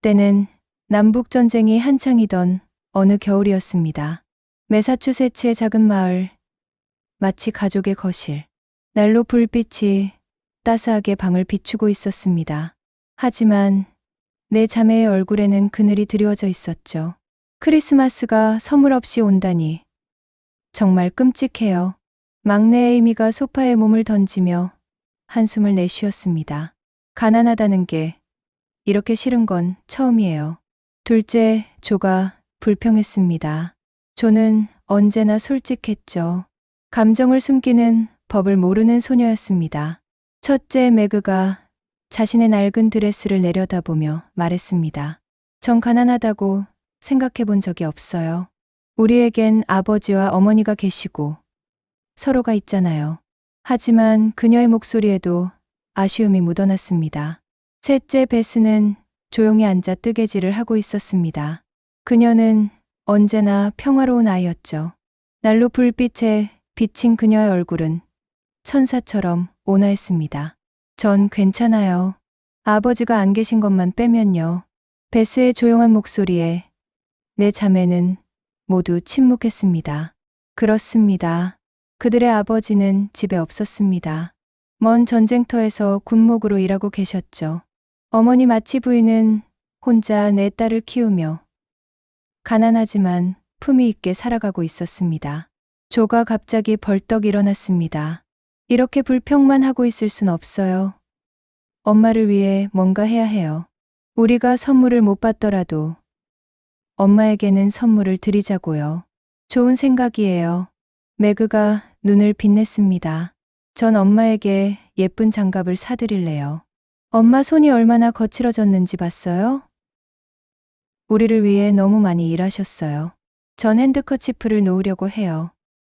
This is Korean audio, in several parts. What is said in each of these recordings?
때는 남북전쟁이 한창이던 어느 겨울이었습니다. 매사추세츠의 작은 마을, 마치 가족의 거실. 난로 불빛이 따스하게 방을 비추고 있었습니다. 하지만 내 자매의 얼굴에는 그늘이 드리워져 있었죠. 크리스마스가 선물 없이 온다니 정말 끔찍해요. 막내 에이미가 소파에 몸을 던지며 한숨을 내쉬었습니다. 가난하다는 게 이렇게 싫은 건 처음이에요. 둘째, 조가 불평했습니다. 조는 언제나 솔직했죠. 감정을 숨기는 법을 모르는 소녀였습니다. 첫째, 매그가 자신의 낡은 드레스를 내려다보며 말했습니다. 전 가난하다고 생각해 본 적이 없어요. 우리에겐 아버지와 어머니가 계시고 서로가 있잖아요. 하지만 그녀의 목소리에도 아쉬움이 묻어났습니다. 셋째, 베스는 조용히 앉아 뜨개질을 하고 있었습니다. 그녀는 언제나 평화로운 아이였죠. 난로 불빛에 비친 그녀의 얼굴은 천사처럼 온화했습니다. 전 괜찮아요. 아버지가 안 계신 것만 빼면요. 베스의 조용한 목소리에 내 자매는 모두 침묵했습니다. 그렇습니다. 그들의 아버지는 집에 없었습니다. 먼 전쟁터에서 군목으로 일하고 계셨죠. 어머니 마치 부인은 혼자 내 딸을 키우며 가난하지만 품위 있게 살아가고 있었습니다. 조가 갑자기 벌떡 일어났습니다. 이렇게 불평만 하고 있을 순 없어요. 엄마를 위해 뭔가 해야 해요. 우리가 선물을 못 받더라도 엄마에게는 선물을 드리자고요. 좋은 생각이에요. 매그가 눈을 빛냈습니다. 전 엄마에게 예쁜 장갑을 사드릴래요. 엄마 손이 얼마나 거칠어졌는지 봤어요? 우리를 위해 너무 많이 일하셨어요. 전 핸드커치프를 놓으려고 해요.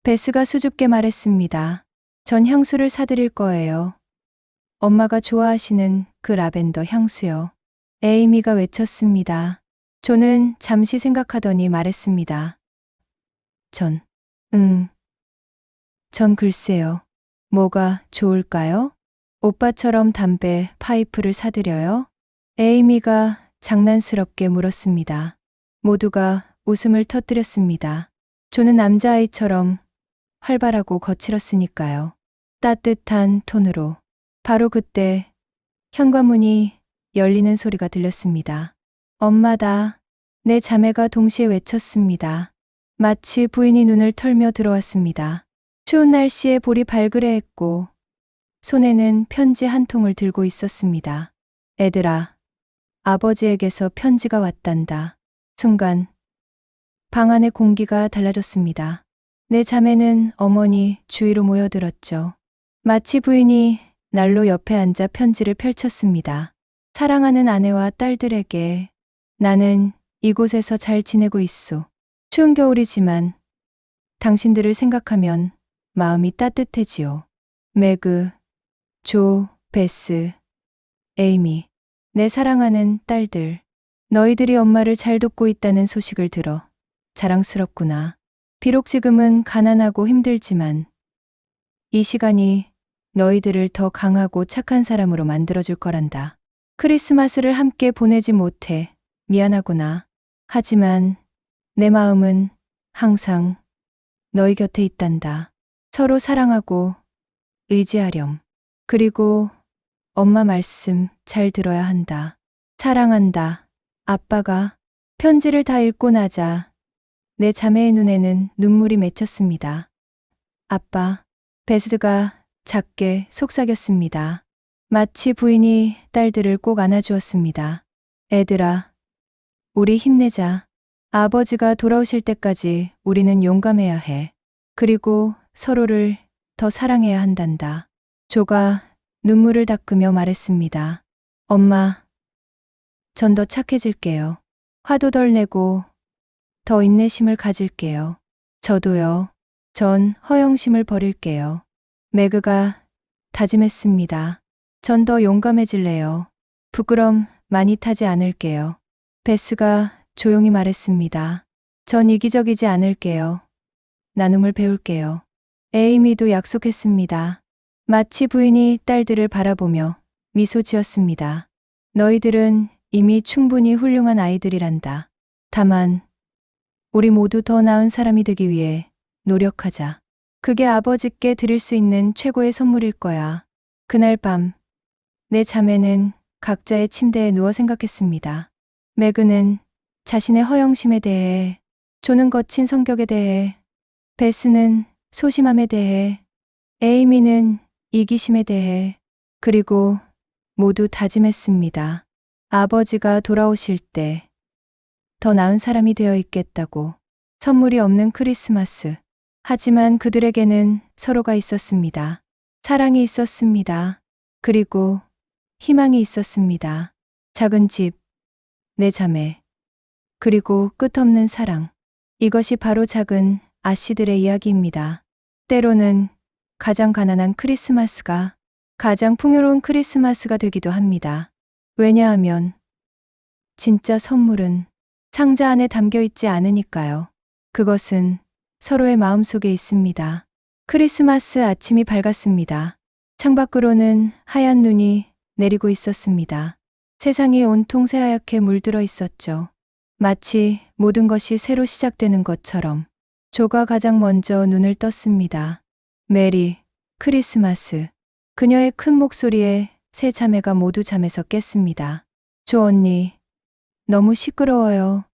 베스가 수줍게 말했습니다. 전 향수를 사드릴 거예요. 엄마가 좋아하시는 그 라벤더 향수요. 에이미가 외쳤습니다. 조는 잠시 생각하더니 말했습니다. 전 글쎄요. 뭐가 좋을까요? 오빠처럼 담배, 파이프를 사드려요? 에이미가 장난스럽게 물었습니다. 모두가 웃음을 터뜨렸습니다. 조는 남자아이처럼 활발하고 거칠었으니까요. 따뜻한 톤으로. 바로 그때 현관문이 열리는 소리가 들렸습니다. 엄마다. 내 자매가 동시에 외쳤습니다. 마치 부인이 눈을 털며 들어왔습니다. 추운 날씨에 볼이 발그레했고 손에는 편지 한 통을 들고 있었습니다. 애들아, 아버지에게서 편지가 왔단다. 순간 방 안의 공기가 달라졌습니다. 내 자매는 어머니 주위로 모여들었죠. 마치 부인이 난로 옆에 앉아 편지를 펼쳤습니다. 사랑하는 아내와 딸들에게 나는 이곳에서 잘 지내고 있소. 추운 겨울이지만 당신들을 생각하면 마음이 따뜻해지요. 매그, 조, 베스, 에이미, 내 사랑하는 딸들. 너희들이 엄마를 잘 돕고 있다는 소식을 들어 자랑스럽구나. 비록 지금은 가난하고 힘들지만 이 시간이 너희들을 더 강하고 착한 사람으로 만들어줄 거란다. 크리스마스를 함께 보내지 못해 미안하구나. 하지만 내 마음은 항상 너희 곁에 있단다. 서로 사랑하고 의지하렴. 그리고 엄마 말씀 잘 들어야 한다. 사랑한다. 아빠가 편지를 다 읽고 나자 내 자매의 눈에는 눈물이 맺혔습니다. 아빠, 베스가 작게 속삭였습니다. 마치 부인이 딸들을 꼭 안아주었습니다. 애들아, 우리 힘내자. 아버지가 돌아오실 때까지 우리는 용감해야 해. 그리고 서로를 더 사랑해야 한단다. 조가 눈물을 닦으며 말했습니다. 엄마, 전 더 착해질게요. 화도 덜 내고 더 인내심을 가질게요. 저도요. 전 허영심을 버릴게요. 매그가 다짐했습니다. 전 더 용감해질래요. 부끄럼 많이 타지 않을게요. 베스가 조용히 말했습니다. 전 이기적이지 않을게요. 나눔을 배울게요. 에이미도 약속했습니다. 마치 부인이 딸들을 바라보며 미소 지었습니다. 너희들은 이미 충분히 훌륭한 아이들이란다. 다만 우리 모두 더 나은 사람이 되기 위해 노력하자. 그게 아버지께 드릴 수 있는 최고의 선물일 거야. 그날 밤 내 자매는 각자의 침대에 누워 생각했습니다. 매그는 자신의 허영심에 대해, 조는 거친 성격에 대해, 베스는 소심함에 대해, 에이미는 이기심에 대해, 그리고 모두 다짐했습니다. 아버지가 돌아오실 때 더 나은 사람이 되어 있겠다고. 선물이 없는 크리스마스. 하지만 그들에게는 서로가 있었습니다. 사랑이 있었습니다. 그리고 희망이 있었습니다. 작은 집, 내 자매, 그리고 끝없는 사랑. 이것이 바로 작은 아씨들의 이야기입니다. 때로는 가장 가난한 크리스마스가 가장 풍요로운 크리스마스가 되기도 합니다. 왜냐하면 진짜 선물은 상자 안에 담겨 있지 않으니까요. 그것은 서로의 마음속에 있습니다. 크리스마스 아침이 밝았습니다. 창밖으로는 하얀 눈이 내리고 있었습니다. 세상이 온통 새하얗게 물들어 있었죠. 마치 모든 것이 새로 시작되는 것처럼. 조가 가장 먼저 눈을 떴습니다. 메리 크리스마스. 그녀의 큰 목소리에 세 자매가 모두 잠에서 깼습니다. 조 언니, 너무 시끄러워요.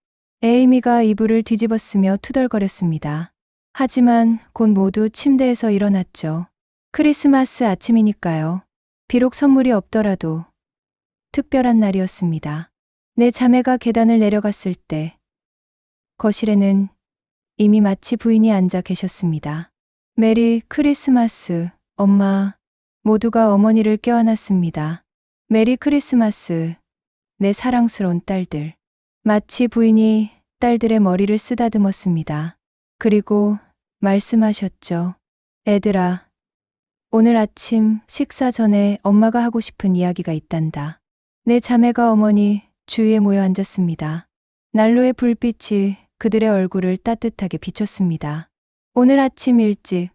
에이미가 이불을 뒤집었으며 투덜거렸습니다. 하지만 곧 모두 침대에서 일어났죠. 크리스마스 아침이니까요. 비록 선물이 없더라도 특별한 날이었습니다. 내 자매가 계단을 내려갔을 때 거실에는 이미 마치 부인이 앉아 계셨습니다. 메리 크리스마스, 엄마. 모두가 어머니를 껴안았습니다. 메리 크리스마스, 내 사랑스러운 딸들. 마치 부인이 딸들의 머리를 쓰다듬었습니다. 그리고 말씀하셨죠. 애들아, 오늘 아침 식사 전에 엄마가 하고 싶은 이야기가 있단다. 내 자매가 어머니 주위에 모여 앉았습니다. 난로의 불빛이 그들의 얼굴을 따뜻하게 비췄습니다. 오늘 아침 일찍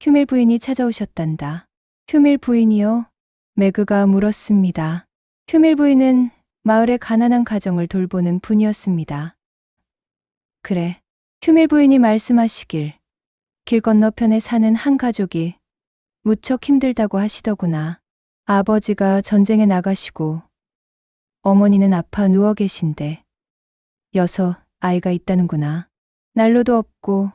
휴밀 부인이 찾아오셨단다. 휴밀 부인이요? 매그가 물었습니다. 휴밀 부인은 마을의 가난한 가정을 돌보는 분이었습니다. 그래, 휴밀 부인이 말씀하시길 길 건너편에 사는 한 가족이 무척 힘들다고 하시더구나. 아버지가 전쟁에 나가시고 어머니는 아파 누워 계신데 6 아이가 있다는구나. 난로도 없고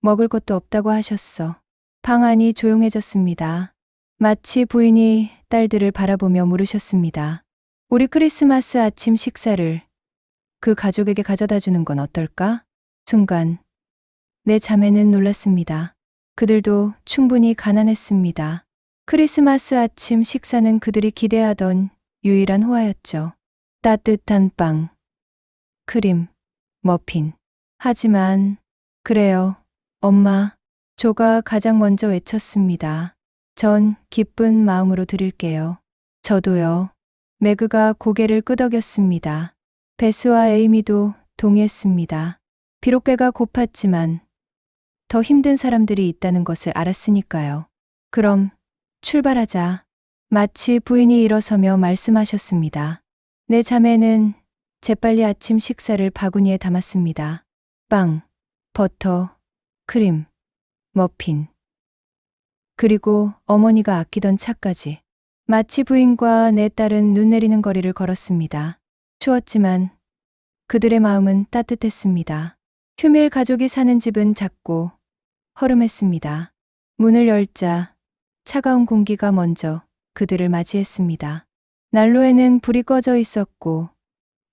먹을 것도 없다고 하셨어. 방 안이 조용해졌습니다. 마치 부인이 딸들을 바라보며 물으셨습니다. 우리 크리스마스 아침 식사를 그 가족에게 가져다 주는 건 어떨까? 순간 내 자매는 놀랐습니다. 그들도 충분히 가난했습니다. 크리스마스 아침 식사는 그들이 기대하던 유일한 호화였죠. 따뜻한 빵, 크림, 머핀. 하지만 그래요, 엄마. 조가 가장 먼저 외쳤습니다. 전 기쁜 마음으로 드릴게요. 저도요. 매그가 고개를 끄덕였습니다. 베스와 에이미도 동의했습니다. 비록 배가 고팠지만 더 힘든 사람들이 있다는 것을 알았으니까요. 그럼 출발하자. 마치 부인이 일어서며 말씀하셨습니다. 내 자매는 재빨리 아침 식사를 바구니에 담았습니다. 빵, 버터, 크림, 머핀. 그리고 어머니가 아끼던 차까지. 마치 부인과 내 딸은 눈 내리는 거리를 걸었습니다. 추웠지만 그들의 마음은 따뜻했습니다. 휴밀 가족이 사는 집은 작고 허름했습니다. 문을 열자 차가운 공기가 먼저 그들을 맞이했습니다. 난로에는 불이 꺼져 있었고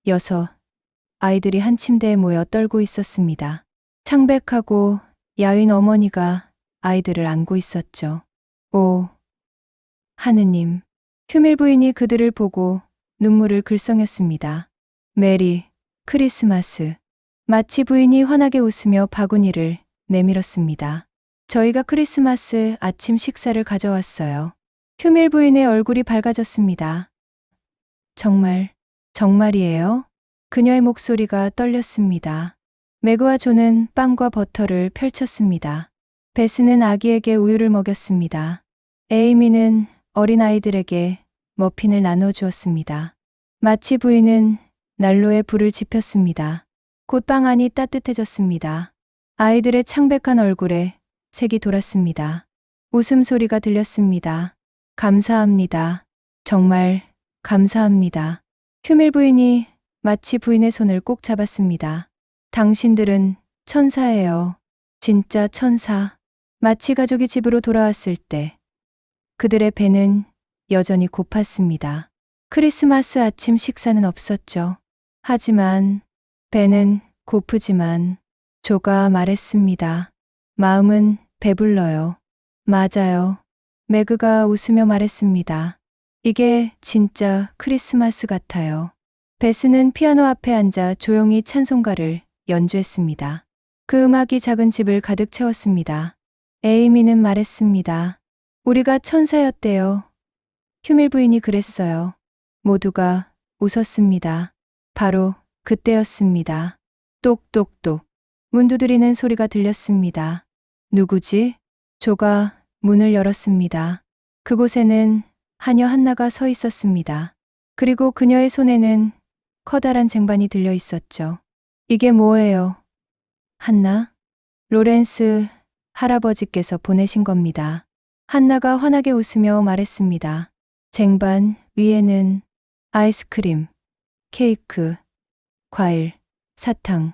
6 아이들이 한 침대에 모여 떨고 있었습니다. 창백하고 야윈 어머니가 아이들을 안고 있었죠. 오, 하느님. 휴밀 부인이 그들을 보고 눈물을 글썽였습니다. 메리 크리스마스. 마치 부인이 환하게 웃으며 바구니를 내밀었습니다. 저희가 크리스마스 아침 식사를 가져왔어요. 휴밀 부인의 얼굴이 밝아졌습니다. 정말이에요? 그녀의 목소리가 떨렸습니다. 매그와 조는 빵과 버터를 펼쳤습니다. 베스는 아기에게 우유를 먹였습니다. 에이미는 어린아이들에게 머핀을 나눠 주었습니다. 마치 부인은 난로에 불을 지폈습니다. 곧 방 안이 따뜻해졌습니다. 아이들의 창백한 얼굴에 색이 돌았습니다. 웃음소리가 들렸습니다. 감사합니다. 정말 감사합니다. 휴밀 부인이 마치 부인의 손을 꼭 잡았습니다. 당신들은 천사예요. 진짜 천사. 마치 가족이 집으로 돌아왔을 때 그들의 배는 여전히 고팠습니다. 크리스마스 아침 식사는 없었죠. 하지만 배는 고프지만 조가 말했습니다. 마음은 배불러요. 맞아요. 매그가 웃으며 말했습니다. 이게 진짜 크리스마스 같아요. 베스는 피아노 앞에 앉아 조용히 찬송가를 연주했습니다. 그 음악이 작은 집을 가득 채웠습니다. 에이미는 말했습니다. 우리가 천사였대요. 휴밀 부인이 그랬어요. 모두가 웃었습니다. 바로 그때였습니다. 똑똑똑. 문 두드리는 소리가 들렸습니다. 누구지? 조가 문을 열었습니다. 그곳에는 하녀 한나가 서 있었습니다. 그리고 그녀의 손에는 커다란 쟁반이 들려 있었죠. 이게 뭐예요? 한나? 로렌스 할아버지께서 보내신 겁니다. 한나가 환하게 웃으며 말했습니다. 쟁반 위에는 아이스크림, 케이크, 과일, 사탕,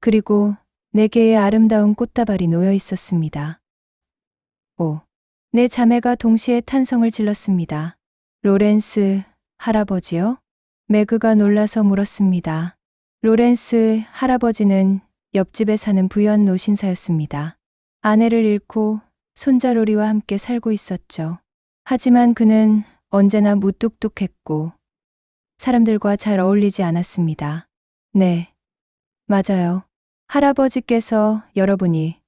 그리고 4개의 아름다운 꽃다발이 놓여 있었습니다. 오, 내 자매가 동시에 탄성을 질렀습니다. 로렌스 할아버지요? 매그가 놀라서 물었습니다. 로렌스 할아버지는 옆집에 사는 부유한 노신사였습니다. 아내를 잃고 손자로리와 함께 살고 있었죠. 하지만 그는 언제나 무뚝뚝했고 사람들과 잘 어울리지 않았습니다. 네, 맞아요. 할아버지께서 여러분이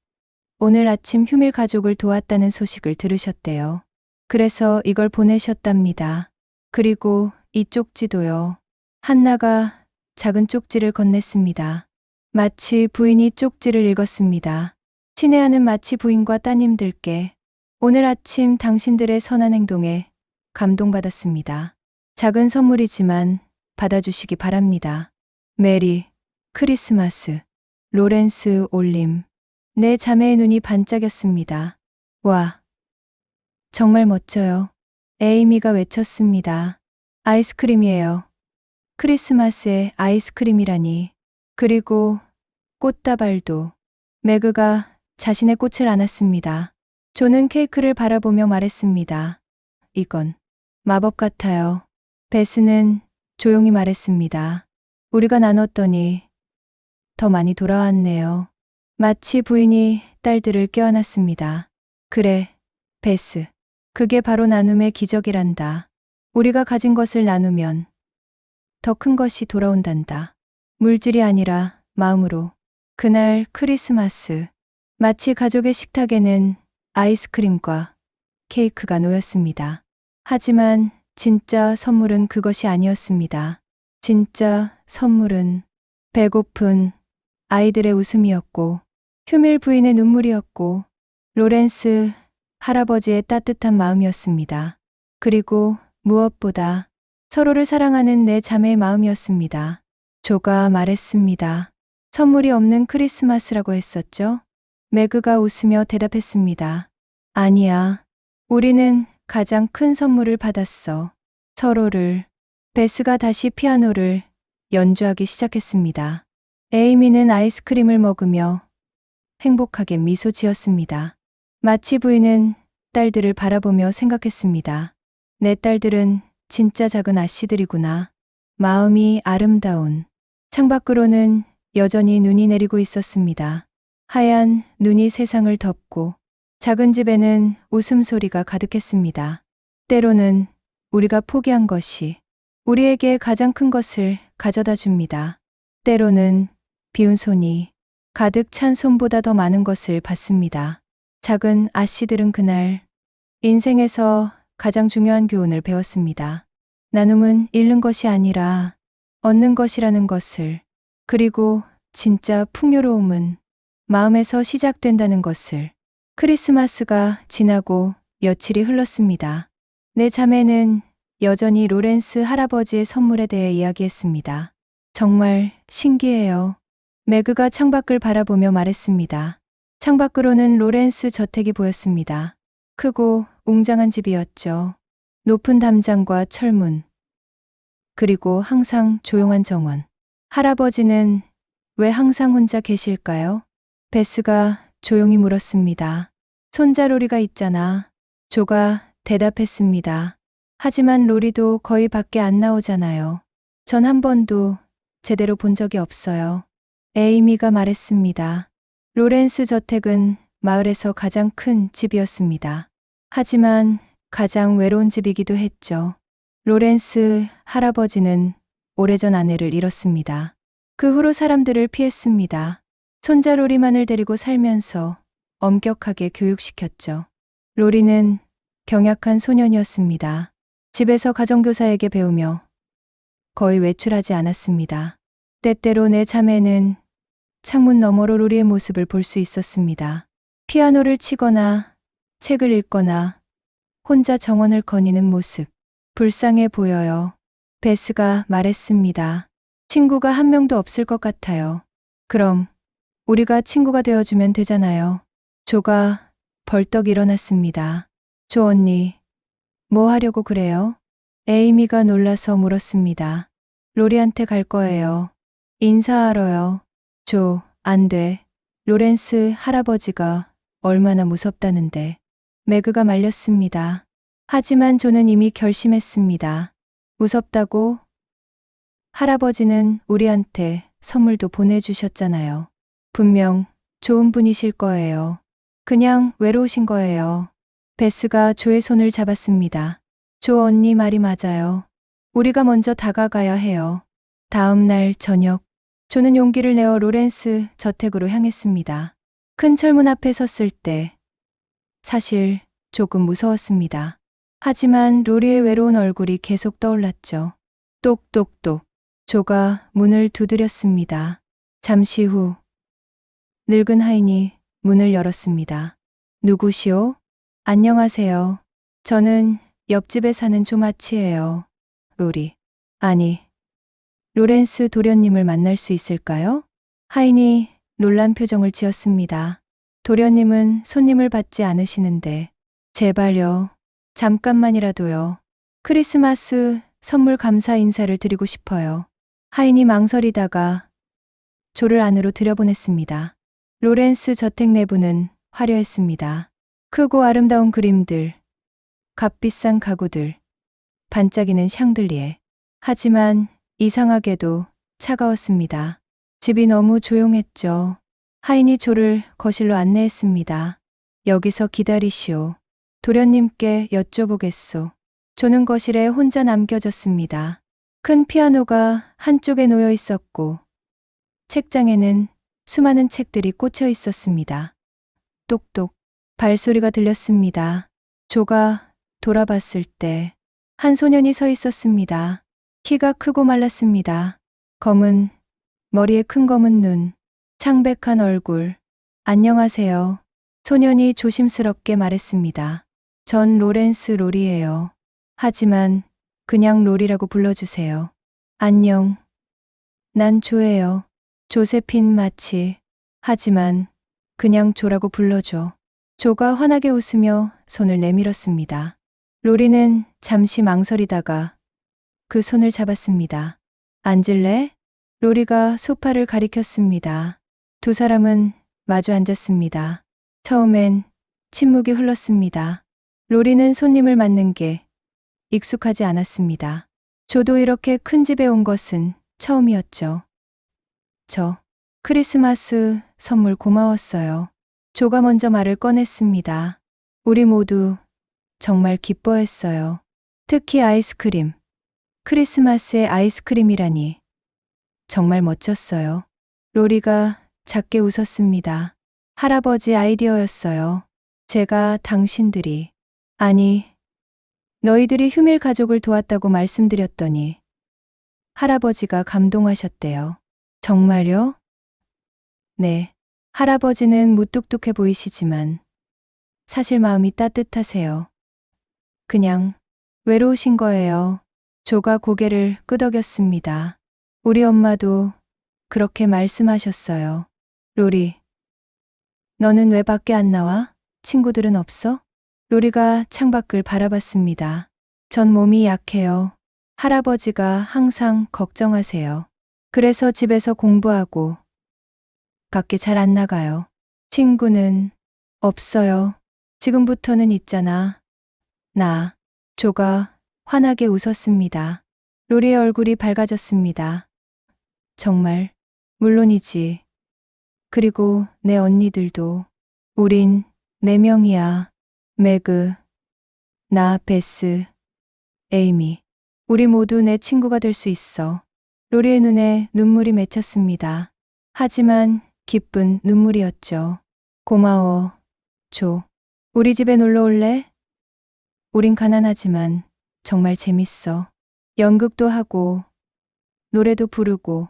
오늘 아침 휴밀 가족을 도왔다는 소식을 들으셨대요. 그래서 이걸 보내셨답니다. 그리고 이 쪽지도요. 한나가 작은 쪽지를 건넸습니다. 마치 부인이 쪽지를 읽었습니다. 친애하는 마치 부인과 따님들께 오늘 아침 당신들의 선한 행동에 감동받았습니다. 작은 선물이지만 받아주시기 바랍니다. 메리 크리스마스. 로렌스 올림. 내 자매의 눈이 반짝였습니다. 와, 정말 멋져요. 에이미가 외쳤습니다. 아이스크림이에요. 크리스마스에 아이스크림이라니. 그리고 꽃다발도. 매그가 자신의 꽃을 안았습니다. 조는 케이크를 바라보며 말했습니다. 이건 마법 같아요. 베스는 조용히 말했습니다. 우리가 나눴더니 더 많이 돌아왔네요. 마치 부인이 딸들을 껴안았습니다. 그래, 베스. 그게 바로 나눔의 기적이란다. 우리가 가진 것을 나누면 더 큰 것이 돌아온단다. 물질이 아니라 마음으로. 그날 크리스마스. 마치 가족의 식탁에는 아이스크림과 케이크가 놓였습니다. 하지만 진짜 선물은 그것이 아니었습니다. 진짜 선물은 배고픈 아이들의 웃음이었고 휴밀 부인의 눈물이었고 로렌스 할아버지의 따뜻한 마음이었습니다. 그리고 무엇보다 서로를 사랑하는 내 자매의 마음이었습니다. 조가 말했습니다. 선물이 없는 크리스마스라고 했었죠? 매그가 웃으며 대답했습니다. 아니야. 우리는 가장 큰 선물을 받았어. 서로를. 베스가 다시 피아노를 연주하기 시작했습니다. 에이미는 아이스크림을 먹으며 행복하게 미소 지었습니다. 마치 부인은 딸들을 바라보며 생각했습니다. 내 딸들은 진짜 작은 아씨들이구나. 마음이 아름다운. 창밖으로는 여전히 눈이 내리고 있었습니다. 하얀 눈이 세상을 덮고 작은 집에는 웃음소리가 가득했습니다. 때로는 우리가 포기한 것이 우리에게 가장 큰 것을 가져다 줍니다. 때로는 비운 손이 가득 찬 손보다 더 많은 것을 받습니다. 작은 아씨들은 그날 인생에서 가장 중요한 교훈을 배웠습니다. 나눔은 잃는 것이 아니라 얻는 것이라는 것을, 그리고 진짜 풍요로움은 마음에서 시작된다는 것을. 크리스마스가 지나고 며칠이 흘렀습니다. 내 자매는 여전히 로렌스 할아버지의 선물에 대해 이야기했습니다. 정말 신기해요. 매그가 창밖을 바라보며 말했습니다. 창밖으로는 로렌스 저택이 보였습니다. 크고 웅장한 집이었죠. 높은 담장과 철문, 그리고 항상 조용한 정원. 할아버지는 왜 항상 혼자 계실까요? 베스가 조용히 물었습니다. 손자 로리가 있잖아. 조가 대답했습니다. 하지만 로리도 거의 밖에 안 나오잖아요. 전 한 번도 제대로 본 적이 없어요. 에이미가 말했습니다. 로렌스 저택은 마을에서 가장 큰 집이었습니다. 하지만 가장 외로운 집이기도 했죠. 로렌스 할아버지는 오래전 아내를 잃었습니다. 그 후로 사람들을 피했습니다. 손자 로리만을 데리고 살면서 엄격하게 교육시켰죠. 로리는 경약한 소년이었습니다. 집에서 가정교사에게 배우며 거의 외출하지 않았습니다. 때때로 내 자매는 창문 너머로 로리의 모습을 볼 수 있었습니다. 피아노를 치거나 책을 읽거나 혼자 정원을 거니는 모습. 불쌍해 보여요. 베스가 말했습니다. 친구가 한 명도 없을 것 같아요. 그럼 우리가 친구가 되어주면 되잖아요. 조가 벌떡 일어났습니다. 조 언니, 뭐 하려고 그래요? 에이미가 놀라서 물었습니다. 로리한테 갈 거예요. 인사하러요. 조, 안 돼. 로렌스 할아버지가 얼마나 무섭다는데. 매그가 말렸습니다. 하지만 조는 이미 결심했습니다. 무섭다고? 할아버지는 우리한테 선물도 보내주셨잖아요. 분명 좋은 분이실 거예요. 그냥 외로우신 거예요. 베스가 조의 손을 잡았습니다. 조 언니 말이 맞아요. 우리가 먼저 다가가야 해요. 다음 날 저녁, 조는 용기를 내어 로렌스 저택으로 향했습니다. 큰 철문 앞에 섰을 때 사실 조금 무서웠습니다. 하지만 로리의 외로운 얼굴이 계속 떠올랐죠. 똑똑똑. 조가 문을 두드렸습니다. 잠시 후 늙은 하인이 문을 열었습니다. 누구시오? 안녕하세요. 저는 옆집에 사는 조마치예요. 로리. 아니, 로렌스 도련님을 만날 수 있을까요? 하인이 놀란 표정을 지었습니다. 도련님은 손님을 받지 않으시는데. 제발요. 잠깐만이라도요. 크리스마스 선물 감사 인사를 드리고 싶어요. 하인이 망설이다가 조를 안으로 들여보냈습니다. 로렌스 저택 내부는 화려했습니다. 크고 아름다운 그림들, 값비싼 가구들, 반짝이는 샹들리에. 하지만 이상하게도 차가웠습니다. 집이 너무 조용했죠. 하인이 조를 거실로 안내했습니다. 여기서 기다리시오. 도련님께 여쭤보겠소. 조는 거실에 혼자 남겨졌습니다. 큰 피아노가 한쪽에 놓여 있었고 책장에는 수많은 책들이 꽂혀 있었습니다. 똑똑 발소리가 들렸습니다. 조가 돌아봤을 때 한 소년이 서 있었습니다. 키가 크고 말랐습니다. 검은 머리에 큰 검은 눈, 창백한 얼굴. 안녕하세요. 소년이 조심스럽게 말했습니다. 전 로렌스 로리예요. 하지만 그냥 로리라고 불러주세요. 안녕. 난 조예요. 조세핀 마치. 하지만 그냥 조라고 불러줘. 조가 환하게 웃으며 손을 내밀었습니다. 로리는 잠시 망설이다가 그 손을 잡았습니다. 앉을래? 로리가 소파를 가리켰습니다. 두 사람은 마주 앉았습니다. 처음엔 침묵이 흘렀습니다. 로리는 손님을 맞는 게 익숙하지 않았습니다. 조도 이렇게 큰 집에 온 것은 처음이었죠. 저 크리스마스 선물 고마웠어요. 조가 먼저 말을 꺼냈습니다. 우리 모두 정말 기뻐했어요. 특히 아이스크림. 크리스마스의 아이스크림이라니. 정말 멋졌어요. 로리가 작게 웃었습니다. 할아버지 아이디어였어요. 제가 당신들이, 아니, 너희들이 휴밀 가족을 도왔다고 말씀드렸더니 할아버지가 감동하셨대요. 정말요? 네. 할아버지는 무뚝뚝해 보이시지만 사실 마음이 따뜻하세요. 그냥 외로우신 거예요. 조가 고개를 끄덕였습니다. 우리 엄마도 그렇게 말씀하셨어요. 로리, 너는 왜 밖에 안 나와? 친구들은 없어? 로리가 창밖을 바라봤습니다. 전 몸이 약해요. 할아버지가 항상 걱정하세요. 그래서 집에서 공부하고 밖에 잘 안 나가요. 친구는 없어요. 지금부터는 있잖아. 나. 조가 환하게 웃었습니다. 로리의 얼굴이 밝아졌습니다. 정말, 물론이지. 그리고 내 언니들도. 우린 4명이야. 매그, 나, 베스, 에이미. 우리 모두 내 친구가 될 수 있어. 로리의 눈에 눈물이 맺혔습니다. 하지만 기쁜 눈물이었죠. 고마워, 조. 우리 집에 놀러 올래? 우린 가난하지만 정말 재밌어. 연극도 하고, 노래도 부르고,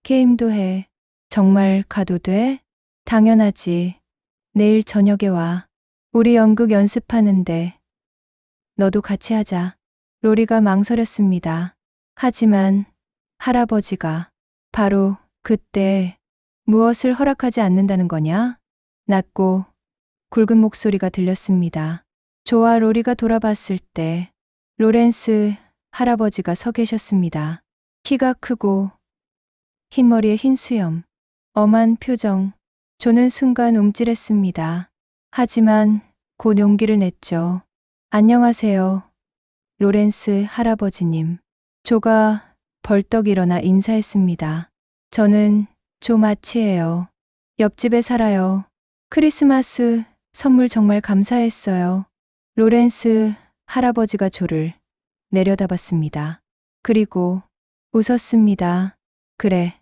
게임도 해. 정말 가도 돼? 당연하지. 내일 저녁에 와. 우리 연극 연습하는데. 너도 같이 하자. 로리가 망설였습니다. 하지만 할아버지가 바로 그때 무엇을 허락하지 않는다는 거냐? 낮고 굵은 목소리가 들렸습니다. 조와 로리가 돌아봤을 때 로렌스 할아버지가 서 계셨습니다. 키가 크고 흰 머리에 흰 수염, 엄한 표정. 조는 순간 움찔했습니다. 하지만 곧 용기를 냈죠. 안녕하세요, 로렌스 할아버지님. 조가 벌떡 일어나 인사했습니다. 저는 조 마치예요. 옆집에 살아요. 크리스마스 선물 정말 감사했어요. 로렌스 할아버지가 조를 내려다봤습니다. 그리고 웃었습니다. 그래,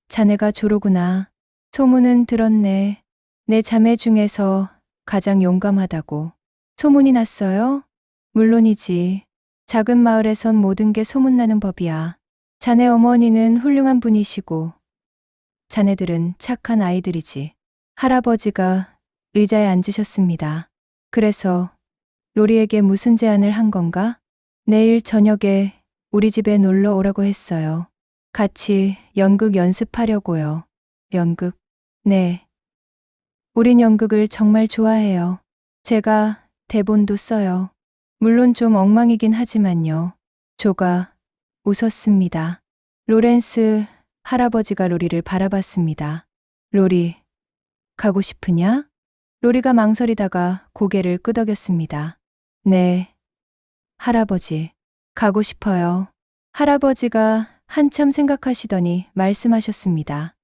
자네가 조로구나. 소문은 들었네. 내 자매 중에서 가장 용감하다고. 소문이 났어요? 물론이지. 작은 마을에선 모든 게 소문나는 법이야. 자네 어머니는 훌륭한 분이시고 자네들은 착한 아이들이지. 할아버지가 의자에 앉으셨습니다. 그래서 로리에게 무슨 제안을 한 건가? 내일 저녁에 우리 집에 놀러 오라고 했어요. 같이 연극 연습하려고요. 연극? 네. 우린 연극을 정말 좋아해요. 제가 대본도 써요. 물론 좀 엉망이긴 하지만요. 조가 웃었습니다. 로렌스 할아버지가 로리를 바라봤습니다. 로리, 가고 싶으냐? 로리가 망설이다가 고개를 끄덕였습니다. 네, 할아버지, 가고 싶어요. 할아버지가 한참 생각하시더니 말씀하셨습니다.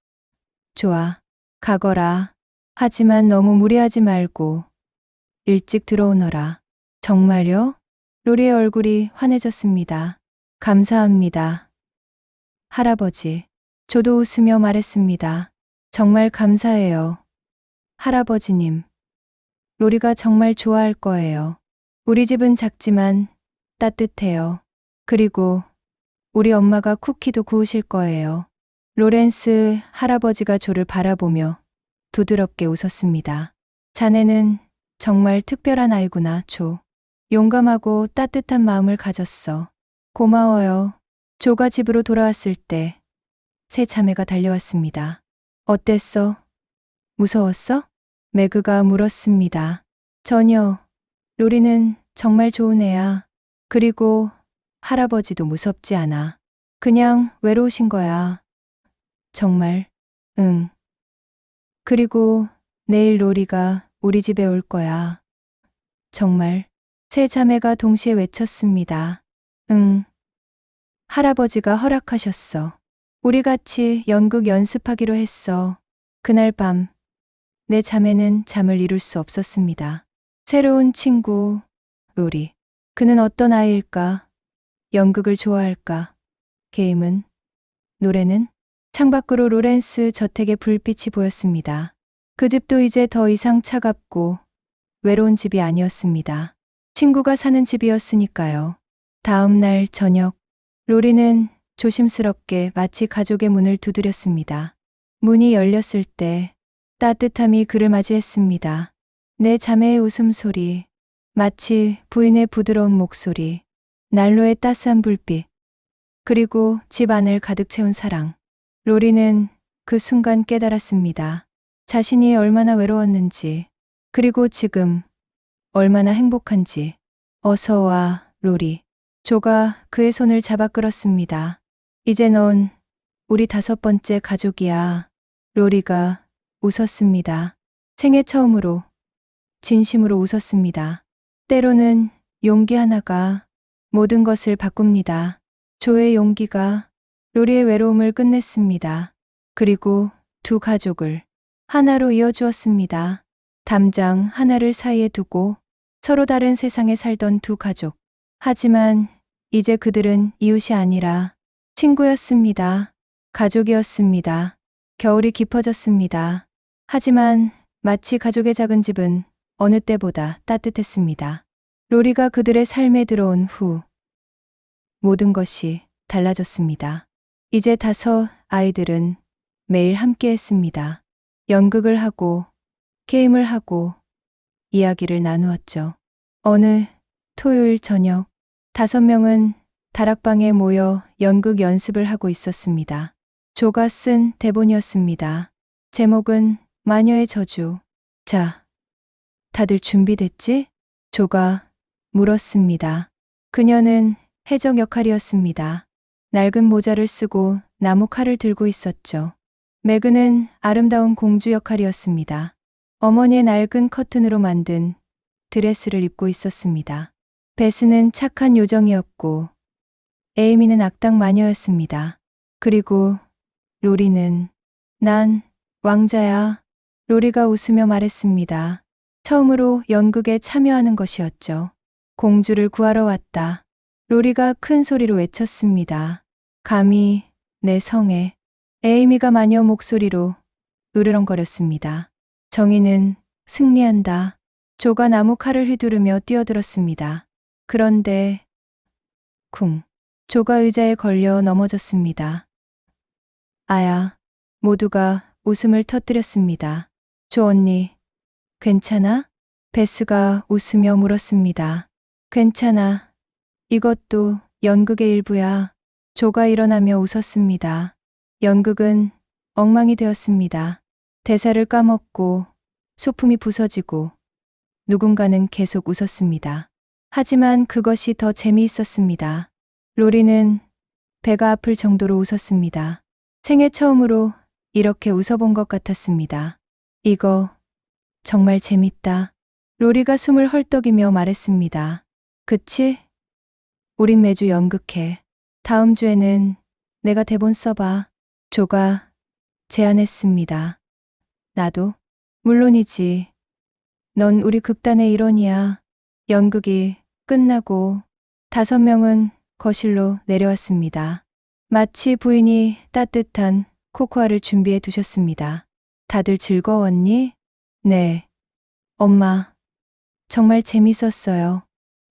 좋아, 가거라. 하지만 너무 무리하지 말고 일찍 들어오너라. 정말요? 로리의 얼굴이 환해졌습니다. 감사합니다, 할아버지. 저도 웃으며 말했습니다. 정말 감사해요, 할아버지님. 로리가 정말 좋아할 거예요. 우리 집은 작지만 따뜻해요. 그리고 우리 엄마가 쿠키도 구우실 거예요. 로렌스 할아버지가 조를 바라보며 부드럽게 웃었습니다. 자네는 정말 특별한 아이구나, 조. 용감하고 따뜻한 마음을 가졌어. 고마워요. 조가 집으로 돌아왔을 때 새 자매가 달려왔습니다. 어땠어? 무서웠어? 매그가 물었습니다. 전혀. 로리는 정말 좋은 애야. 그리고 할아버지도 무섭지 않아. 그냥 외로우신 거야. 정말? 응. 그리고 내일 로리가 우리 집에 올 거야. 정말? 세 자매가 동시에 외쳤습니다. 응. 할아버지가 허락하셨어. 우리 같이 연극 연습하기로 했어. 그날 밤, 내 자매는 잠을 이룰 수 없었습니다. 새로운 친구, 로리. 그는 어떤 아이일까? 연극을 좋아할까? 게임은? 노래는? 창밖으로 로렌스 저택의 불빛이 보였습니다. 그 집도 이제 더 이상 차갑고 외로운 집이 아니었습니다. 친구가 사는 집이었으니까요. 다음 날 저녁, 로리는 조심스럽게 마치 가족의 문을 두드렸습니다. 문이 열렸을 때 따뜻함이 그를 맞이했습니다. 내 자매의 웃음소리, 마치 부인의 부드러운 목소리. 난로의 따스한 불빛, 그리고 집 안을 가득 채운 사랑. 로리는 그 순간 깨달았습니다. 자신이 얼마나 외로웠는지, 그리고 지금 얼마나 행복한지. 어서 와, 로리. 조가 그의 손을 잡아 끌었습니다. 이제 넌 우리 5번째 가족이야. 로리가 웃었습니다. 생애 처음으로, 진심으로 웃었습니다. 때로는 용기 하나가 모든 것을 바꿉니다. 조의 용기가 로리의 외로움을 끝냈습니다. 그리고 두 가족을 하나로 이어주었습니다. 담장 하나를 사이에 두고 서로 다른 세상에 살던 두 가족. 하지만 이제 그들은 이웃이 아니라 친구였습니다. 가족이었습니다. 겨울이 깊어졌습니다. 하지만 마치 가족의 작은 집은 어느 때보다 따뜻했습니다. 로리가 그들의 삶에 들어온 후 모든 것이 달라졌습니다. 이제 5 아이들은 매일 함께 했습니다. 연극을 하고 게임을 하고 이야기를 나누었죠. 어느 토요일 저녁 5명은 다락방에 모여 연극 연습을 하고 있었습니다. 조가 쓴 대본이었습니다. 제목은 마녀의 저주. 자, 다들 준비됐지? 조가 물었습니다. 그녀는 해적 역할이었습니다. 낡은 모자를 쓰고 나무 칼을 들고 있었죠. 매그는 아름다운 공주 역할이었습니다. 어머니의 낡은 커튼으로 만든 드레스를 입고 있었습니다. 베스는 착한 요정이었고 에이미는 악당 마녀였습니다. 그리고 로리는 난 왕자야. 로리가 웃으며 말했습니다. 처음으로 연극에 참여하는 것이었죠. 공주를 구하러 왔다. 로리가 큰 소리로 외쳤습니다. 감히 내 성에. 에이미가 마녀 목소리로 으르렁거렸습니다. 정의는 승리한다. 조가 나무 칼을 휘두르며 뛰어들었습니다. 그런데 쿵. 조가 의자에 걸려 넘어졌습니다. 아야. 모두가 웃음을 터뜨렸습니다. 조 언니, 괜찮아? 베스가 웃으며 물었습니다. 괜찮아. 이것도 연극의 일부야. 조가 일어나며 웃었습니다. 연극은 엉망이 되었습니다. 대사를 까먹고 소품이 부서지고 누군가는 계속 웃었습니다. 하지만 그것이 더 재미있었습니다. 로리는 배가 아플 정도로 웃었습니다. 생애 처음으로 이렇게 웃어본 것 같았습니다. 이거 정말 재밌다. 로리가 숨을 헐떡이며 말했습니다. 그치? 우린 매주 연극해. 다음 주에는 내가 대본 써봐. 조가 제안했습니다. 나도? 물론이지. 넌 우리 극단의 일원이야. 연극이 끝나고 5명은 거실로 내려왔습니다. 마치 부인이 따뜻한 코코아를 준비해 두셨습니다. 다들 즐거웠니? 네. 엄마, 정말 재밌었어요.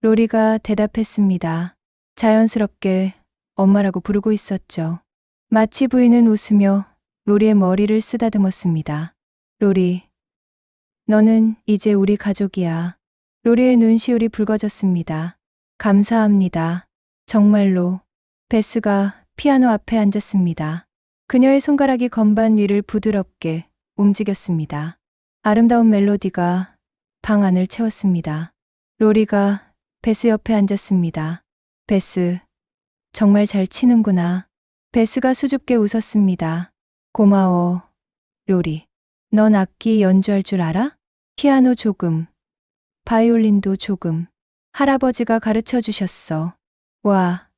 로리가 대답했습니다. 자연스럽게 엄마라고 부르고 있었죠. 마치 부인은 웃으며 로리의 머리를 쓰다듬었습니다. 로리, 너는 이제 우리 가족이야. 로리의 눈시울이 붉어졌습니다. 감사합니다. 정말로. 베스가 피아노 앞에 앉았습니다. 그녀의 손가락이 건반 위를 부드럽게 움직였습니다. 아름다운 멜로디가 방 안을 채웠습니다. 로리가 베스 옆에 앉았습니다. 베스, 정말 잘 치는구나. 베스가 수줍게 웃었습니다. 고마워, 로리. 넌 악기 연주할 줄 알아? 피아노 조금, 바이올린도 조금. 할아버지가 가르쳐 주셨어. 와,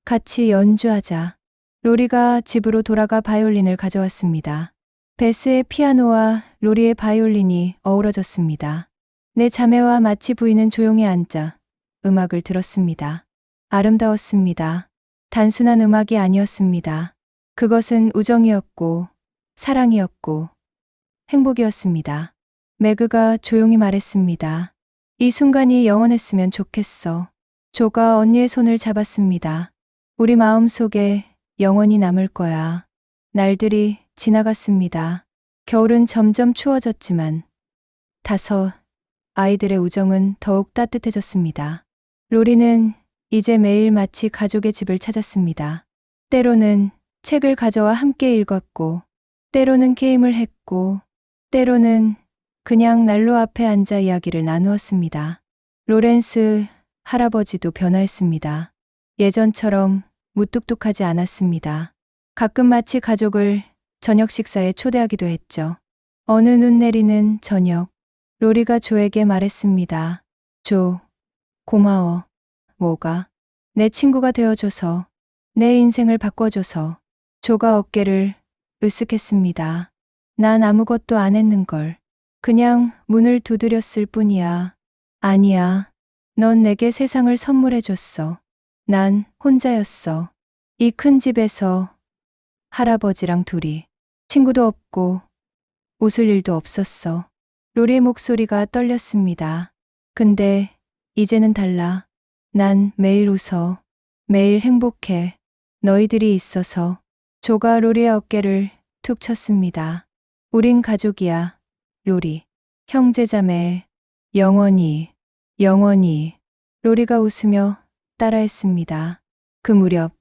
같이 연주하자. 로리가 집으로 돌아가 바이올린을 가져왔습니다. 베스의 피아노와 로리의 바이올린이 어우러졌습니다. 내 자매와 마치 부인은 조용히 앉아 음악을 들었습니다. 아름다웠습니다. 단순한 음악이 아니었습니다. 그것은 우정이었고 사랑이었고 행복이었습니다. 매그가 조용히 말했습니다. 이 순간이 영원했으면 좋겠어. 조가 언니의 손을 잡았습니다. 우리 마음 속에 영원히 남을 거야. 날들이 지나갔습니다. 겨울은 점점 추워졌지만 5 아이들의 우정은 더욱 따뜻해졌습니다. 로리는 이제 매일 마치 가족의 집을 찾았습니다. 때로는 책을 가져와 함께 읽었고, 때로는 게임을 했고, 때로는 그냥 난로 앞에 앉아 이야기를 나누었습니다. 로렌스 할아버지도 변화했습니다. 예전처럼 무뚝뚝하지 않았습니다. 가끔 마치 가족을 저녁 식사에 초대하기도 했죠. 어느 눈 내리는 저녁, 로리가 조에게 말했습니다. 조, 고마워. 뭐가? 내 친구가 되어줘서, 내 인생을 바꿔줘서. 조가 어깨를 으쓱했습니다. 난 아무것도 안 했는걸. 그냥 문을 두드렸을 뿐이야. 아니야. 넌 내게 세상을 선물해줬어. 난 혼자였어. 이 큰 집에서 할아버지랑 둘이. 친구도 없고 웃을 일도 없었어. 로리의 목소리가 떨렸습니다. 근데 이제는 달라. 난 매일 웃어. 매일 행복해. 너희들이 있어서. 조가 로리의 어깨를 툭 쳤습니다. 우린 가족이야. 로리. 형제자매. 영원히. 영원히. 로리가 웃으며 따라했습니다. 그 무렵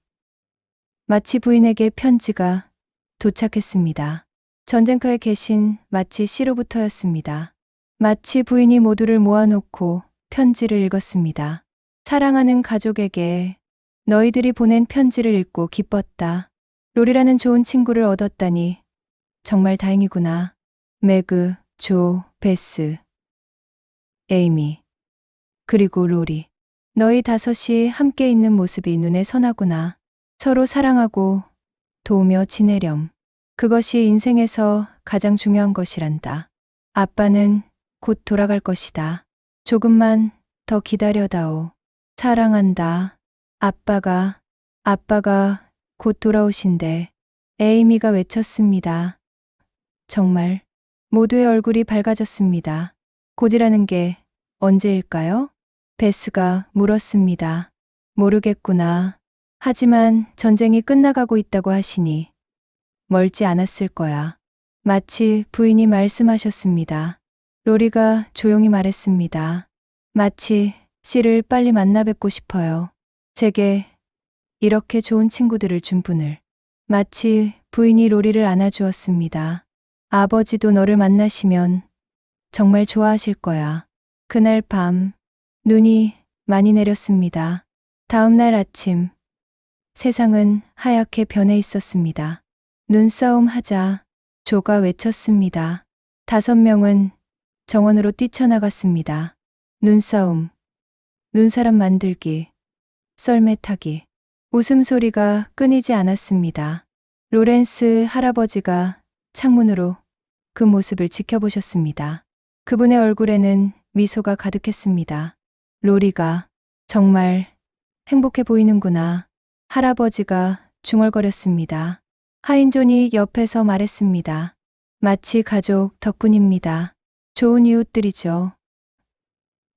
마치 부인에게 편지가 도착했습니다. 전쟁터에 계신 마치 씨로부터였습니다. 마치 부인이 모두를 모아놓고 편지를 읽었습니다. 사랑하는 가족에게 너희들이 보낸 편지를 읽고 기뻤다. 로리라는 좋은 친구를 얻었다니 정말 다행이구나. 매그, 조, 베스, 에이미, 그리고 로리. 너희 다섯이 함께 있는 모습이 눈에 선하구나. 서로 사랑하고 도우며 지내렴. 그것이 인생에서 가장 중요한 것이란다. 아빠는 곧 돌아갈 것이다. 조금만 더 기다려다오. 사랑한다. 아빠가 곧 돌아오신대. 에이미가 외쳤습니다. 정말 모두의 얼굴이 밝아졌습니다. 곧이라는 게 언제일까요? 베스가 물었습니다. 모르겠구나. 하지만 전쟁이 끝나가고 있다고 하시니 멀지 않았을 거야. 마치 부인이 말씀하셨습니다. 로리가 조용히 말했습니다. 마치 씨를 빨리 만나 뵙고 싶어요. 제게 이렇게 좋은 친구들을 준 분을. 마치 부인이 로리를 안아주었습니다. 아버지도 너를 만나시면 정말 좋아하실 거야. 그날 밤 눈이 많이 내렸습니다. 다음 날 아침 세상은 하얗게 변해 있었습니다. 눈싸움 하자. 조가 외쳤습니다. 5명은 정원으로 뛰쳐나갔습니다. 눈싸움, 눈사람 만들기, 썰매 타기. 웃음소리가 끊이지 않았습니다. 로렌스 할아버지가 창문으로 그 모습을 지켜보셨습니다. 그분의 얼굴에는 미소가 가득했습니다. 로리가 정말 행복해 보이는구나. 할아버지가 중얼거렸습니다. 하인존이 옆에서 말했습니다. 마치 가족 덕분입니다. 좋은 이웃들이죠.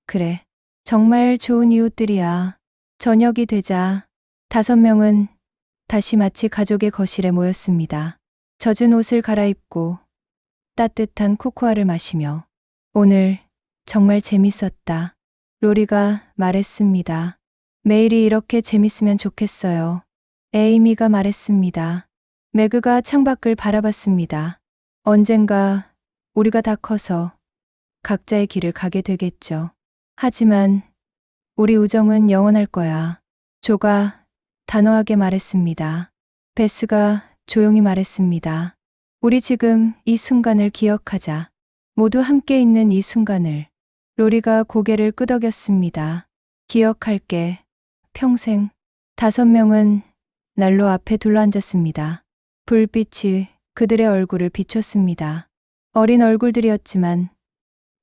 그래, 정말 좋은 이웃들이야. 저녁이 되자 5명은 다시 마치 가족의 거실에 모였습니다. 젖은 옷을 갈아입고 따뜻한 코코아를 마시며 오늘 정말 재밌었다. 로리가 말했습니다. 매일이 이렇게 재밌으면 좋겠어요. 에이미가 말했습니다. 매그가 창밖을 바라봤습니다. 언젠가 우리가 다 커서 각자의 길을 가게 되겠죠. 하지만 우리 우정은 영원할 거야. 조가 단호하게 말했습니다. 베스가 조용히 말했습니다. 우리 지금 이 순간을 기억하자. 모두 함께 있는 이 순간을. 로리가 고개를 끄덕였습니다. 기억할게. 평생. 5명은 난로 앞에 둘러앉았습니다. 불빛이 그들의 얼굴을 비췄습니다. 어린 얼굴들이었지만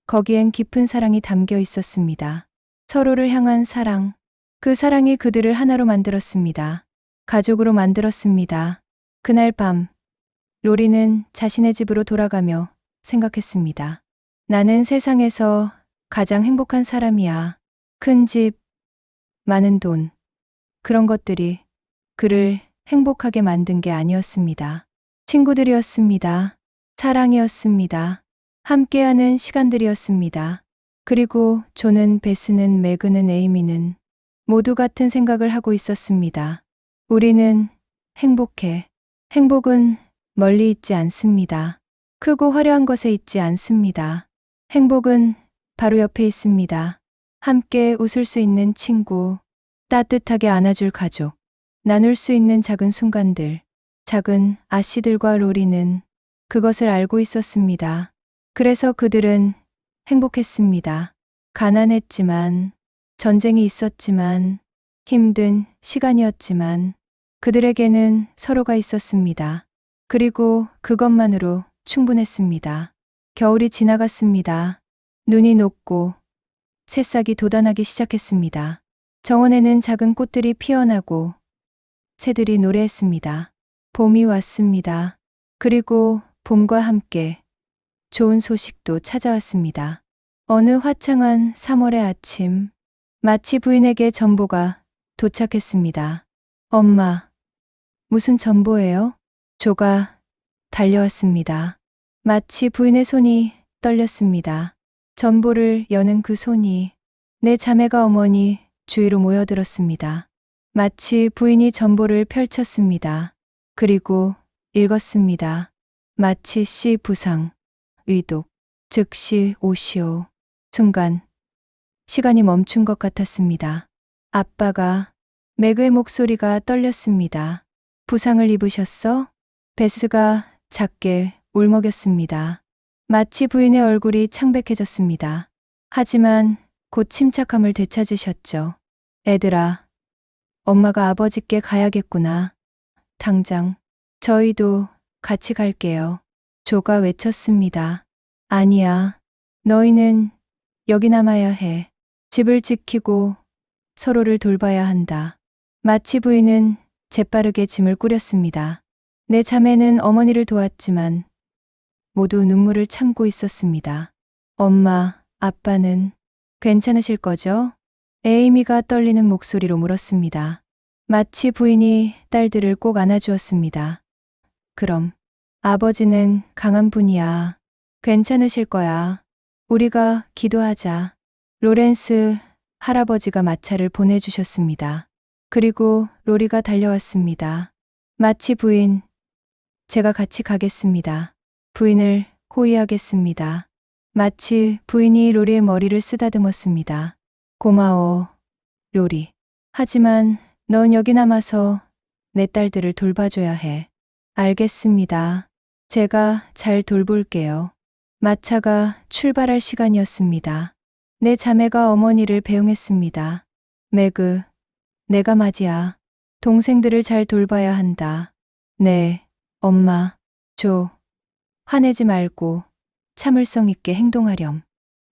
거기엔 깊은 사랑이 담겨 있었습니다. 서로를 향한 사랑. 그 사랑이 그들을 하나로 만들었습니다. 가족으로 만들었습니다. 그날 밤, 로리는 자신의 집으로 돌아가며 생각했습니다. 나는 세상에서 가장 행복한 사람이야. 큰 집, 많은 돈. 그런 것들이 그를 행복하게 만든 게 아니었습니다. 친구들이었습니다. 사랑이었습니다. 함께하는 시간들이었습니다. 그리고 조는, 베스는, 매그는, 에이미는 모두 같은 생각을 하고 있었습니다. 우리는 행복해. 행복은 멀리 있지 않습니다. 크고 화려한 것에 있지 않습니다. 행복은 바로 옆에 있습니다. 함께 웃을 수 있는 친구, 따뜻하게 안아줄 가족, 나눌 수 있는 작은 순간들, 작은 아씨들과 로리는 그것을 알고 있었습니다. 그래서 그들은 행복했습니다. 가난했지만, 전쟁이 있었지만, 힘든 시간이었지만, 그들에게는 서로가 있었습니다. 그리고 그것만으로 충분했습니다. 겨울이 지나갔습니다. 눈이 녹고 새싹이 돋아나기 시작했습니다. 정원에는 작은 꽃들이 피어나고 새들이 노래했습니다. 봄이 왔습니다. 그리고 봄과 함께 좋은 소식도 찾아왔습니다. 어느 화창한 3월의 아침, 마치 부인에게 전보가 도착했습니다. 엄마, 무슨 전보예요? 조가 달려왔습니다. 마치 부인의 손이 떨렸습니다. 전보를 여는 그 손이 내 자매가 어머니 주위로 모여들었습니다. 마치 부인이 전보를 펼쳤습니다. 그리고 읽었습니다. 마치 씨 부상, 의독, 즉시 오시오. 순간 시간이 멈춘 것 같았습니다. 아빠가 매그의 목소리가 떨렸습니다. 부상을 입으셨어? 베스가 작게 울먹였습니다. 마치 부인의 얼굴이 창백해졌습니다. 하지만 곧 침착함을 되찾으셨죠. 애들아, 엄마가 아버지께 가야겠구나. 당장 저희도 같이 갈게요. 조가 외쳤습니다. 아니야. 너희는 여기 남아야 해. 집을 지키고 서로를 돌봐야 한다. 마치 부인은 재빠르게 짐을 꾸렸습니다. 내 자매는 어머니를 도왔지만 모두 눈물을 참고 있었습니다. 엄마, 아빠는 괜찮으실 거죠? 에이미가 떨리는 목소리로 물었습니다. 마치 부인이 딸들을 꼭 안아주었습니다. 그럼 아버지는 강한 분이야. 괜찮으실 거야. 우리가 기도하자. 로렌스 할아버지가 마차를 보내주셨습니다. 그리고 로리가 달려왔습니다. 마치 부인, 제가 같이 가겠습니다. 부인을 호위하겠습니다. 마치 부인이 로리의 머리를 쓰다듬었습니다. 고마워, 로리. 하지만 넌 여기 남아서 내 딸들을 돌봐줘야 해. 알겠습니다. 제가 잘 돌볼게요. 마차가 출발할 시간이었습니다. 내 자매가 어머니를 배웅했습니다. 매그, 내가 맞이야. 동생들을 잘 돌봐야 한다. 네, 엄마. 조, 화내지 말고 참을성 있게 행동하렴.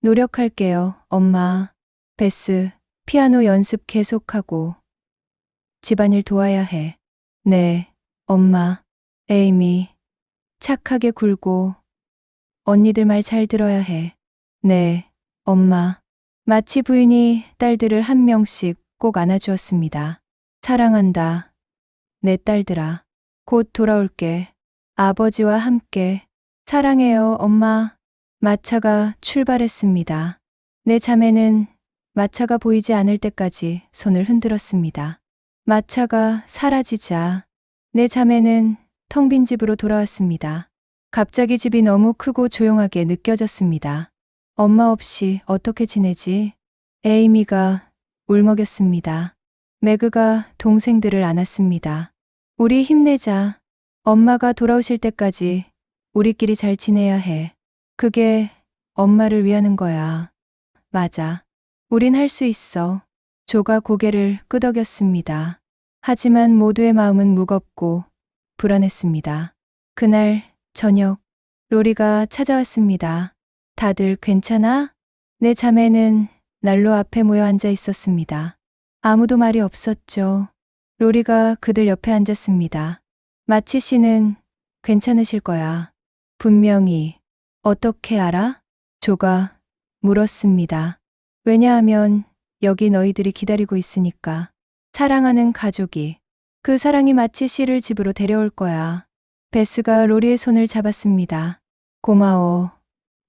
노력할게요, 엄마. 베스, 피아노 연습 계속하고 집안일 도와야 해. 네, 엄마. 에이미, 착하게 굴고 언니들 말 잘 들어야 해. 네, 엄마. 마치 부인이 딸들을 한 명씩 꼭 안아주었습니다. 사랑한다. 내 딸들아. 곧 돌아올게. 아버지와 함께. 사랑해요, 엄마. 마차가 출발했습니다. 내 자매는 마차가 보이지 않을 때까지 손을 흔들었습니다. 마차가 사라지자 내 자매는 텅 빈 집으로 돌아왔습니다. 갑자기 집이 너무 크고 조용하게 느껴졌습니다. 엄마 없이 어떻게 지내지? 에이미가 울먹였습니다. 매그가 동생들을 안았습니다. 우리 힘내자. 엄마가 돌아오실 때까지 우리끼리 잘 지내야 해. 그게 엄마를 위하는 거야. 맞아. 우린 할 수 있어. 조가 고개를 끄덕였습니다. 하지만 모두의 마음은 무겁고 불안했습니다. 그날 저녁, 로리가 찾아왔습니다. 다들 괜찮아? 내 자매는 난로 앞에 모여 앉아 있었습니다. 아무도 말이 없었죠. 로리가 그들 옆에 앉았습니다. 마치 씨는 괜찮으실 거야. 분명히. 어떻게 알아? 조가 물었습니다. 왜냐하면 여기 너희들이 기다리고 있으니까. 사랑하는 가족이. 그 사랑이 마치 씨를 집으로 데려올 거야. 베스가 로리의 손을 잡았습니다. 고마워,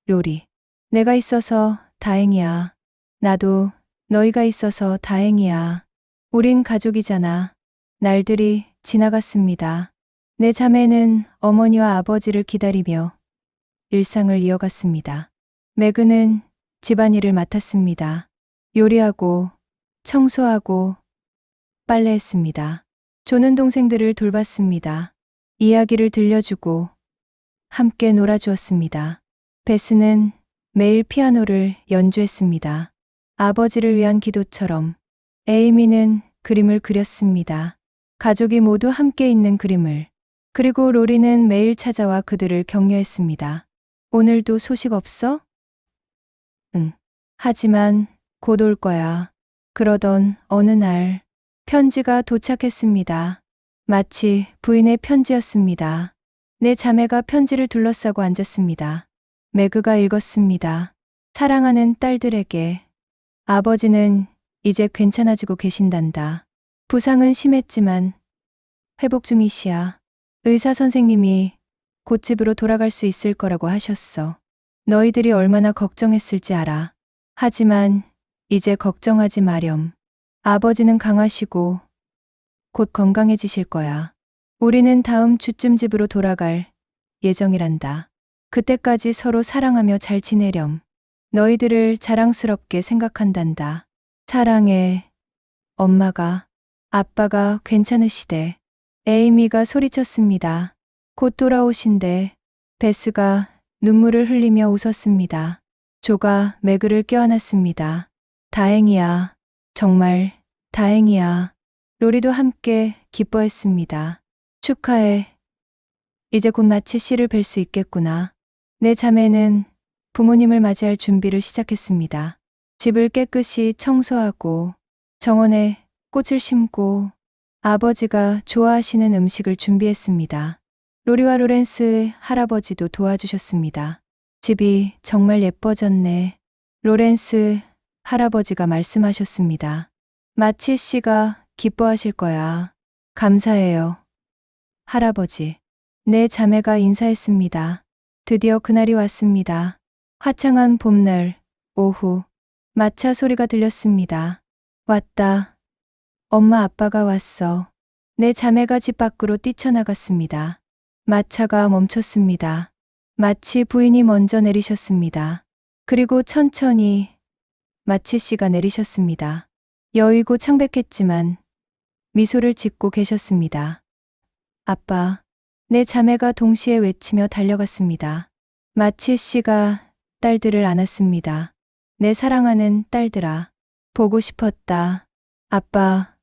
로리. 내가 있어서 다행이야. 나도 너희가 있어서 다행이야. 우린 가족이잖아. 날들이 지나갔습니다. 내 자매는 어머니와 아버지를 기다리며 일상을 이어갔습니다. 매그는 집안일을 맡았습니다. 요리하고, 청소하고, 빨래했습니다. 조는 동생들을 돌봤습니다. 이야기를 들려주고, 함께 놀아주었습니다. 베스는 매일 피아노를 연주했습니다. 아버지를 위한 기도처럼. 에이미는 그림을 그렸습니다. 가족이 모두 함께 있는 그림을. 그리고 로리는 매일 찾아와 그들을 격려했습니다. 오늘도 소식 없어? 응. 하지만 곧 올 거야. 그러던 어느 날 편지가 도착했습니다. 마치 부인의 편지였습니다. 내 자매가 편지를 둘러싸고 앉았습니다. 매그가 읽었습니다. 사랑하는 딸들에게 아버지는 이제 괜찮아지고 계신단다. 부상은 심했지만 회복 중이시야. 의사 선생님이 곧 집으로 돌아갈 수 있을 거라고 하셨어. 너희들이 얼마나 걱정했을지 알아. 하지만 이제 걱정하지 마렴. 아버지는 강하시고 곧 건강해지실 거야. 우리는 다음 주쯤 집으로 돌아갈 예정이란다. 그때까지 서로 사랑하며 잘 지내렴. 너희들을 자랑스럽게 생각한단다. 사랑해. 엄마가, 아빠가 괜찮으시대. 에이미가 소리쳤습니다. 곧 돌아오신대. 베스가 눈물을 흘리며 웃었습니다. 조가 매그를 껴안았습니다. 다행이야. 정말 다행이야. 로리도 함께 기뻐했습니다. 축하해. 이제 곧 마치 씨를 뵐 수 있겠구나. 내 자매는 부모님을 맞이할 준비를 시작했습니다. 집을 깨끗이 청소하고 정원에 꽃을 심고 아버지가 좋아하시는 음식을 준비했습니다. 로리와 로렌스 할아버지도 도와주셨습니다. 집이 정말 예뻐졌네. 로렌스 할아버지가 말씀하셨습니다. 마치 씨가 기뻐하실 거야. 감사해요. 할아버지. 내 자매가 인사했습니다. 드디어 그날이 왔습니다. 화창한 봄날, 오후, 마차 소리가 들렸습니다. 왔다. 엄마 아빠가 왔어. 내 자매가 집 밖으로 뛰쳐나갔습니다. 마차가 멈췄습니다. 마치 부인이 먼저 내리셨습니다. 그리고 천천히 마치 씨가 내리셨습니다. 여의고 창백했지만 미소를 짓고 계셨습니다. 아빠. 내 자매가 동시에 외치며 달려갔습니다. 마치 씨가 딸들을 안았습니다. 내 사랑하는 딸들아. 보고 싶었다. 아빠.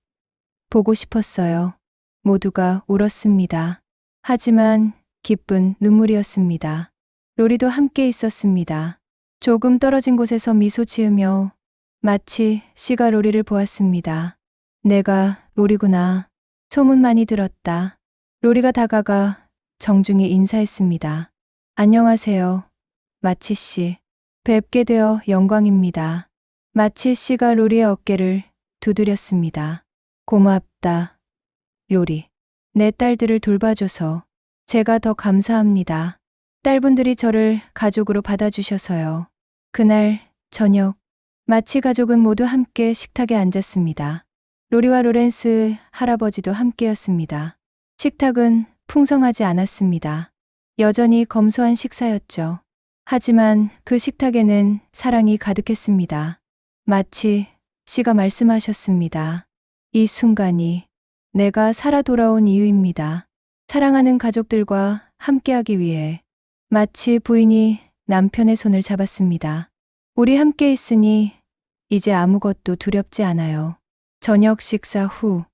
보고 싶었어요. 모두가 울었습니다. 하지만 기쁜 눈물이었습니다. 로리도 함께 있었습니다. 조금 떨어진 곳에서 미소 지으며 마치 씨가 로리를 보았습니다. 내가 로리구나. 소문 많이 들었다. 로리가 다가가 정중히 인사했습니다. 안녕하세요. 마치 씨. 뵙게 되어 영광입니다. 마치 씨가 로리의 어깨를 두드렸습니다. 고맙다. 로리. 내 딸들을 돌봐줘서 제가 더 감사합니다. 딸분들이 저를 가족으로 받아주셔서요. 그날 저녁 마치 가족은 모두 함께 식탁에 앉았습니다. 로리와 로렌스 할아버지도 함께였습니다. 식탁은 풍성하지 않았습니다. 여전히 검소한 식사였죠. 하지만 그 식탁에는 사랑이 가득했습니다. 마치 씨가 말씀하셨습니다. 이 순간이 내가 살아 돌아온 이유입니다. 사랑하는 가족들과 함께하기 위해. 마치 부인이 남편의 손을 잡았습니다. 우리 함께 있으니 이제 아무것도 두렵지 않아요. 저녁 식사 후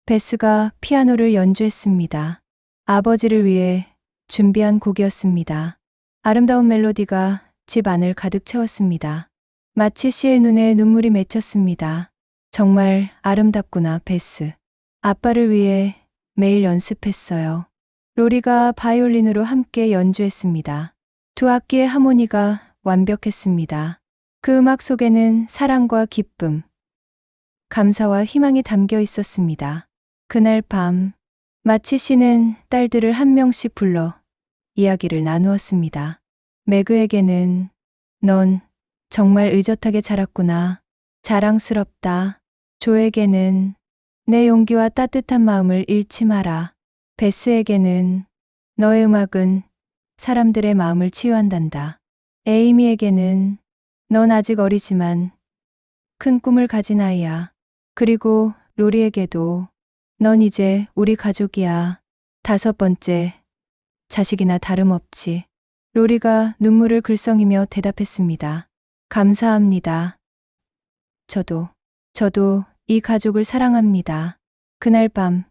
베스가 피아노를 연주했습니다. 아버지를 위해 준비한 곡이었습니다. 아름다운 멜로디가 집 안을 가득 채웠습니다. 마치 씨의 눈에 눈물이 맺혔습니다. 정말 아름답구나, 베스. 아빠를 위해 매일 연습했어요. 로리가 바이올린으로 함께 연주했습니다. 두 악기의 하모니가 완벽했습니다. 그 음악 속에는 사랑과 기쁨, 감사와 희망이 담겨 있었습니다. 그날 밤, 마치 씨는 딸들을 한 명씩 불러 이야기를 나누었습니다. 매그에게는 넌 정말 의젓하게 자랐구나. 자랑스럽다. 조에게는 내 용기와 따뜻한 마음을 잃지 마라. 베스에게는 너의 음악은 사람들의 마음을 치유한단다. 에이미에게는 넌 아직 어리지만 큰 꿈을 가진 아이야. 그리고 로리에게도 넌 이제 우리 가족이야. 5번째, 자식이나 다름없지. 로리가 눈물을 글썽이며 대답했습니다. 감사합니다. 저도 이 가족을 사랑합니다. 그날 밤,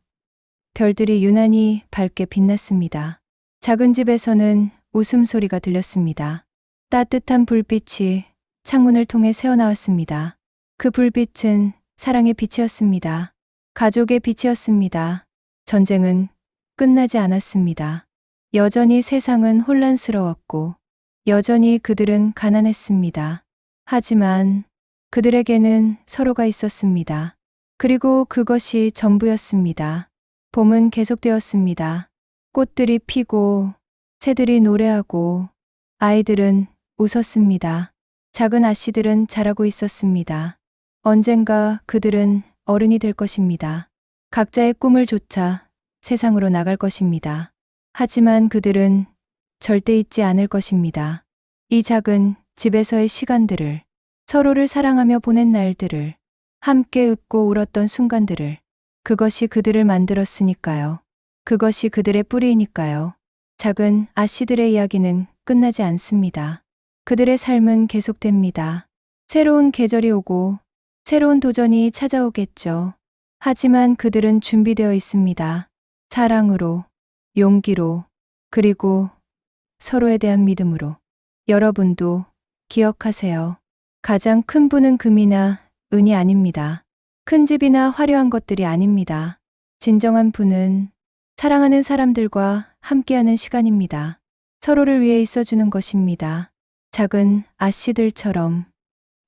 별들이 유난히 밝게 빛났습니다. 작은 집에서는 웃음소리가 들렸습니다. 따뜻한 불빛이 창문을 통해 새어나왔습니다. 그 불빛은 사랑의 빛이었습니다. 가족의 빛이었습니다. 전쟁은 끝나지 않았습니다. 여전히 세상은 혼란스러웠고, 여전히 그들은 가난했습니다. 하지만 그들에게는 서로가 있었습니다. 그리고 그것이 전부였습니다. 봄은 계속되었습니다. 꽃들이 피고, 새들이 노래하고, 아이들은 웃었습니다. 작은 아씨들은 자라고 있었습니다. 언젠가 그들은 어른이 될 것입니다. 각자의 꿈을 좇아 세상으로 나갈 것입니다. 하지만 그들은 절대 잊지 않을 것입니다. 이 작은 집에서의 시간들을, 서로를 사랑하며 보낸 날들을, 함께 웃고 울었던 순간들을, 그것이 그들을 만들었으니까요. 그것이 그들의 뿌리이니까요. 작은 아씨들의 이야기는 끝나지 않습니다. 그들의 삶은 계속됩니다. 새로운 계절이 오고 새로운 도전이 찾아오겠죠. 하지만 그들은 준비되어 있습니다. 사랑으로, 용기로, 그리고 서로에 대한 믿음으로. 여러분도 기억하세요. 가장 큰 부는 금이나 은이 아닙니다. 큰 집이나 화려한 것들이 아닙니다. 진정한 부는 사랑하는 사람들과 함께하는 시간입니다. 서로를 위해 있어주는 것입니다. 작은 아씨들처럼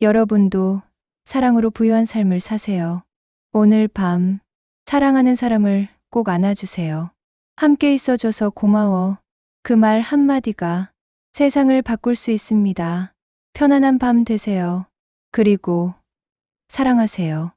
여러분도 사랑으로 부유한 삶을 사세요. 오늘 밤 사랑하는 사람을 꼭 안아주세요. 함께 있어줘서 고마워. 그 말 한마디가 세상을 바꿀 수 있습니다. 편안한 밤 되세요. 그리고 사랑하세요.